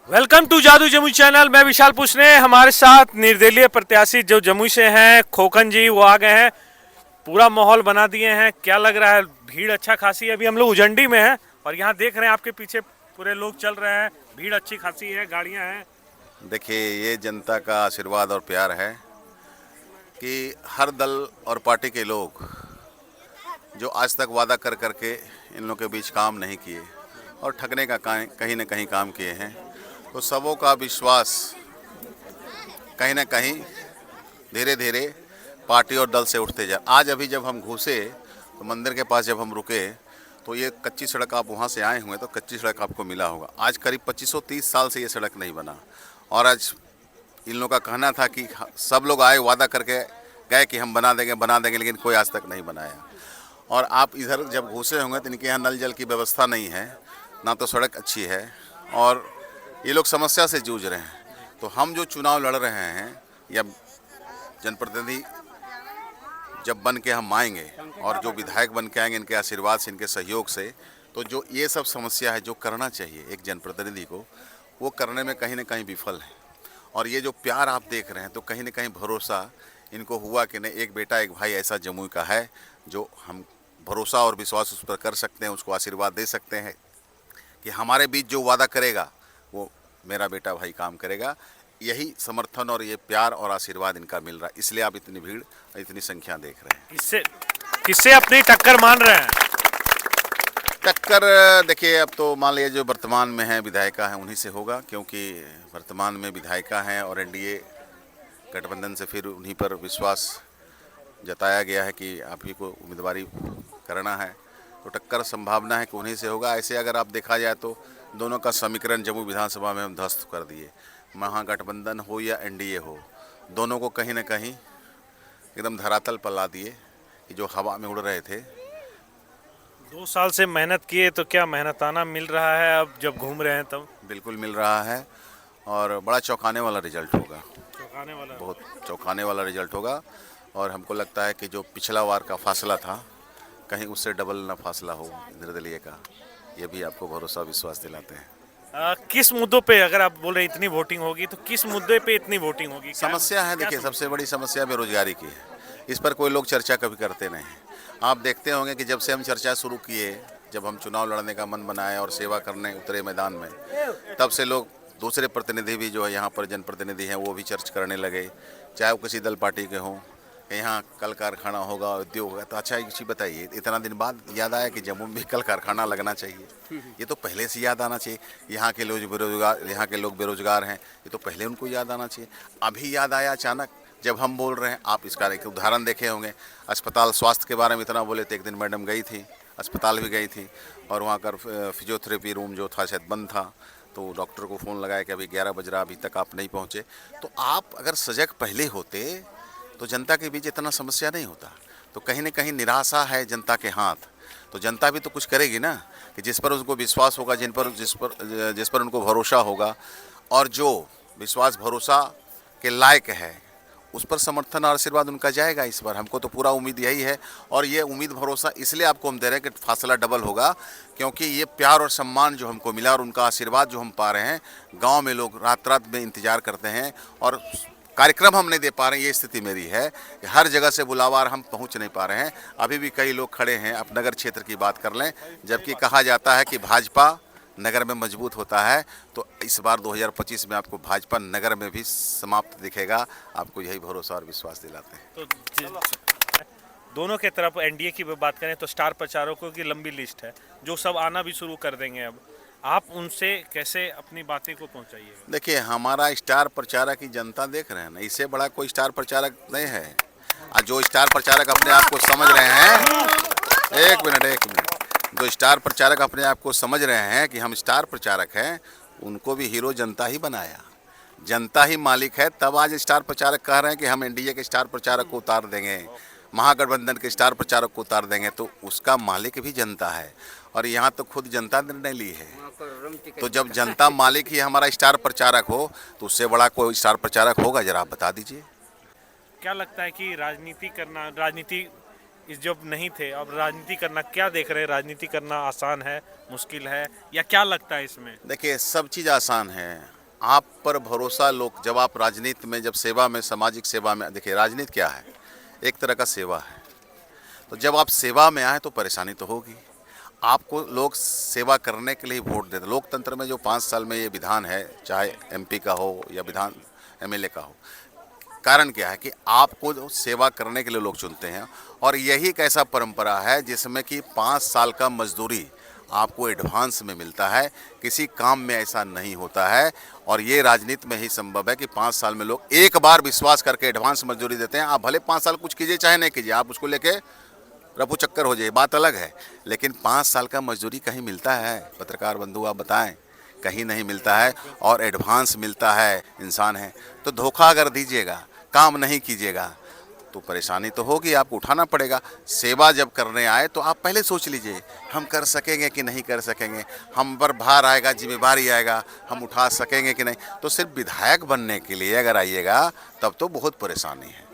Welcome to जादू Jamui channel. मैं विशाल पूछने, हमारे साथ निर्दलीय प्रत्याशी जो जमुई से हैं खोखन जी, वो आ गए हैं। पूरा माहौल बना दिए हैं। क्या लग रहा है? भीड़ अच्छा खासी है। अभी हम लोग उजंडी में हैं और यहाँ देख रहे हैं आपके पीछे पूरे लोग चल रहे हैं। भीड़ अच्छी खासी है, गाड़ियाँ हैं। देखिए, ये जनता का आशीर्वाद और प्यार है कि हर दल और पार्टी के लोग जो आज तक वादा कर करके इन लोगों के बीच काम नहीं किए और ठगने का कहीं न कहीं काम किए हैं, तो सबों का विश्वास कहीं न कहीं धीरे धीरे पार्टी और दल से उठते जा। आज अभी जब हम घुसे तो मंदिर के पास जब हम रुके तो ये कच्ची सड़क, आप वहाँ से आए हुए तो कच्ची सड़क आपको मिला होगा। आज करीब 2530 साल से ये सड़क नहीं बना और आज इन लोगों का कहना था कि सब लोग आए, वादा करके गए कि हम बना देंगे, लेकिन कोई आज तक नहीं बनाया। और आप इधर जब घुसे होंगे तो इनके यहाँ नल जल की व्यवस्था नहीं है, ना तो सड़क अच्छी है और ये लोग समस्या से जूझ रहे हैं। तो हम जो चुनाव लड़ रहे हैं या जनप्रतिनिधि जब बन के हम आएंगे और जो विधायक बन के आएंगे इनके आशीर्वाद से, इनके सहयोग से, तो जो ये सब समस्या है जो करना चाहिए एक जनप्रतिनिधि को, वो करने में कहीं ना कहीं विफल है। और ये जो प्यार आप देख रहे हैं तो कहीं ना कहीं भरोसा इनको हुआ कि नहीं, एक बेटा एक भाई ऐसा जमुई का है जो हम भरोसा और विश्वास उस पर कर सकते हैं, उसको आशीर्वाद दे सकते हैं कि हमारे बीच जो वादा करेगा वो मेरा बेटा भाई काम करेगा। यही समर्थन और ये प्यार और आशीर्वाद इनका मिल रहा है, इसलिए आप इतनी भीड़, इतनी संख्या देख रहे हैं। किससे किससे अपनी टक्कर मान रहे हैं? टक्कर देखिए, अब तो मान लीजिए जो वर्तमान में है विधायिका हैं उन्हीं से होगा, क्योंकि वर्तमान में विधायिका हैं और एनडीए गठबंधन से फिर उन्हीं पर विश्वास जताया गया है कि आप ही को उम्मीदवारी करना है, तो टक्कर संभावना है कि उन्हीं से होगा। ऐसे अगर आप देखा जाए तो दोनों का समीकरण जमुई विधानसभा में हम ध्वस्त कर दिए। महागठबंधन हो या एनडीए हो, दोनों को कहीं न कहीं एकदम धरातल पर ला दिए कि जो हवा में उड़ रहे थे। 2 साल से मेहनत किए तो क्या मेहनताना मिल रहा है अब जब घूम रहे हैं तब? बिल्कुल मिल रहा है और बड़ा चौंकाने वाला रिजल्ट होगा, चौंकाने वाला, बहुत चौंकाने वाला रिजल्ट होगा। और हमको लगता है कि जो पिछला वार का फासला था कहीं उससे डबल ना फासला हो निर्दलीय का, ये भी आपको भरोसा विश्वास दिलाते हैं। किस मुद्दों पे, अगर आप बोल रहे हैं इतनी वोटिंग होगी, तो किस मुद्दे पे इतनी वोटिंग होगी? समस्या है, देखिए सबसे बड़ी समस्या बेरोजगारी की है। इस पर कोई लोग चर्चा कभी करते नहीं हैं। आप देखते होंगे कि जब से हम चर्चा शुरू किए, जब हम चुनाव लड़ने का मन बनाए और सेवा करने उतरे मैदान में, तब से लोग, दूसरे प्रतिनिधि भी जो है यहाँ पर जनप्रतिनिधि हैं, वो भी चर्च करने लगे, चाहे वो किसी दल पार्टी के हों। यहाँ कल कारखाना होगा, उद्योग होगा, तो अच्छा एक चीज़ बताइए, इतना दिन बाद याद आया कि जम्मू में भी कल कारखाना लगना चाहिए। ये तो पहले से याद आना चाहिए। यहाँ के लोग बेरोजगार हैं, ये तो पहले उनको याद आना चाहिए। अभी याद आया अचानक जब हम बोल रहे हैं। आप इसका एक उदाहरण देखे होंगे, अस्पताल स्वास्थ्य के बारे में इतना बोले थे, एक दिन मैडम गई थी, अस्पताल भी गई थी और वहाँ का फिजियोथेरेपी रूम जो था शायद बंद था, तो डॉक्टर को फ़ोन लगाया कि अभी 11 बज रहा, अभी तक आप नहीं पहुँचे। तो आप अगर सजग पहले होते तो जनता के बीच इतना समस्या नहीं होता। तो कहीं न कहीं निराशा है जनता के हाथ, तो जनता भी तो कुछ करेगी ना, कि जिस पर उनको विश्वास होगा, जिस पर उनको भरोसा होगा, और जो विश्वास भरोसा के लायक है उस पर समर्थन और आशीर्वाद उनका जाएगा। इस बार हमको तो पूरा उम्मीद यही है, और ये उम्मीद भरोसा इसलिए आपको हम दे रहे हैं कि फासला डबल होगा, क्योंकि ये प्यार और सम्मान जो हमको मिला और उनका आशीर्वाद जो हम पा रहे हैं। गांव में लोग रात रात में इंतजार करते हैं और कार्यक्रम हम नहीं दे पा रहे हैं। ये स्थिति मेरी है कि हर जगह से बुलावा हम पहुंच नहीं पा रहे हैं। अभी भी कई लोग खड़े हैं, आप नगर क्षेत्र की बात कर लें, जबकि कहा जाता है कि भाजपा नगर में मजबूत होता है, तो इस बार 2025 में आपको भाजपा नगर में भी समाप्त दिखेगा। आपको यही भरोसा और विश्वास दिलाते हैं। तो दोनों के तरफ एनडीए की बात करें तो स्टार प्रचारकों की लंबी लिस्ट है जो सब आना भी शुरू कर देंगे। अब आप उनसे कैसे अपनी बातें को पहुंचाइएगा? देखिए, हमारा स्टार प्रचारक ही जनता देख रहे हैं ना, इससे बड़ा कोई स्टार प्रचारक नहीं है। जो स्टार प्रचारक अपने आप को समझ रहे हैं, एक मिनट, जो स्टार प्रचारक अपने आप को समझ रहे हैं कि हम स्टार प्रचारक हैं, उनको भी हीरो जनता ही बनाया, जनता ही मालिक है। तब आज स्टार प्रचारक कह रहे हैं कि हम एनडीए के स्टार प्रचारक को उतार देंगे, महागठबंधन के स्टार प्रचारक को उतार देंगे, तो उसका मालिक भी जनता है। और यहाँ तो खुद जनता निर्णय ली है, तो जब जनता मालिक ही हमारा स्टार प्रचारक हो तो उससे बड़ा कोई स्टार प्रचारक होगा? जरा आप बता दीजिए। क्या लगता है कि राजनीति इस जब नहीं थे, अब राजनीति करना क्या देख रहे हैं? राजनीति करना आसान है, मुश्किल है, या क्या लगता है इसमें? देखिए, सब चीज़ आसान है। आप पर भरोसा लोग, जब आप राजनीति में, जब सेवा में, सामाजिक सेवा में, देखिए राजनीति क्या है, एक तरह का सेवा है। तो जब आप सेवा में आए तो परेशानी तो होगी। आपको लोग सेवा करने के लिए वोट देते। लोकतंत्र में जो 5 साल में ये विधान है, चाहे एमपी का हो या विधान एमएलए का हो, कारण क्या है कि आपको जो सेवा करने के लिए लोग चुनते हैं। और यही एक ऐसा परंपरा है जिसमें कि 5 साल का मजदूरी आपको एडवांस में मिलता है। किसी काम में ऐसा नहीं होता है और ये राजनीति में ही संभव है कि 5 साल में लोग एक बार विश्वास करके एडवांस मजदूरी देते हैं। आप भले 5 साल कुछ कीजिए चाहे नहीं कीजिए, आप उसको लेके रफू चक्कर हो जाए, बात अलग है, लेकिन 5 साल का मजदूरी कहीं मिलता है? पत्रकार बंधु आप बताएं, कहीं नहीं मिलता है। और एडवांस मिलता है, इंसान है तो धोखा अगर दीजिएगा, काम नहीं कीजिएगा तो परेशानी तो होगी, आपको उठाना पड़ेगा। सेवा जब करने आए तो आप पहले सोच लीजिए हम कर सकेंगे कि नहीं कर सकेंगे, हम पर भार आएगा, जिम्मेवारी आएगा, हम उठा सकेंगे कि नहीं। तो सिर्फ विधायक बनने के लिए अगर आइएगा तब तो बहुत परेशानी है।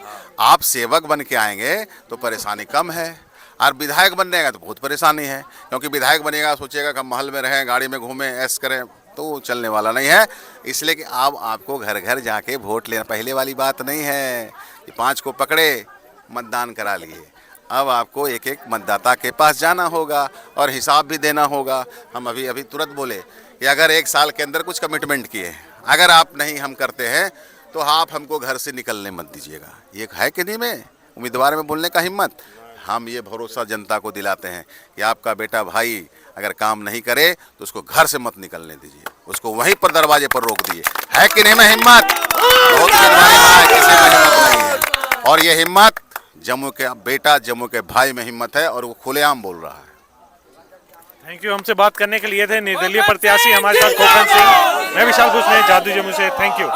आप सेवक बन के आएंगे तो परेशानी कम है, और विधायक बनने का तो बहुत परेशानी है। क्योंकि विधायक बनेगा, सोचेगा कि हम महल में रहें, गाड़ी में घूमें, ऐश करें, तो चलने वाला नहीं है। इसलिए कि अब आपको घर घर जाके वोट लेना, पहले वाली बात नहीं है कि 5 को पकड़े मतदान करा लिए। अब आपको एक एक मतदाता के पास जाना होगा और हिसाब भी देना होगा। हम अभी तुरंत बोले कि अगर 1 साल के अंदर कुछ कमिटमेंट किए, अगर आप नहीं हम करते हैं तो आप हमको घर से निकलने मत दीजिएगा। ये है कि नहीं में उम्मीदवार में बोलने का हिम्मत। हम ये भरोसा जनता को दिलाते हैं कि आपका बेटा भाई अगर काम नहीं करे तो उसको घर से मत निकलने दीजिए, उसको वहीं पर दरवाजे पर रोक दिए। है कि नहीं में हिम्मत? बहुत किसी में हिम्मत नहीं है। और ये हिम्मत जम्मू के बेटा, जम्मू के भाई में हिम्मत है और वो खुलेआम बोल रहा है। Thank you. हमसे बात करने के लिए थे निर्दलीय प्रत्याशी हमारे साथ खोकन सिंह। मैं विशाल पुष्णे, जादू जम्मू से। Thank you.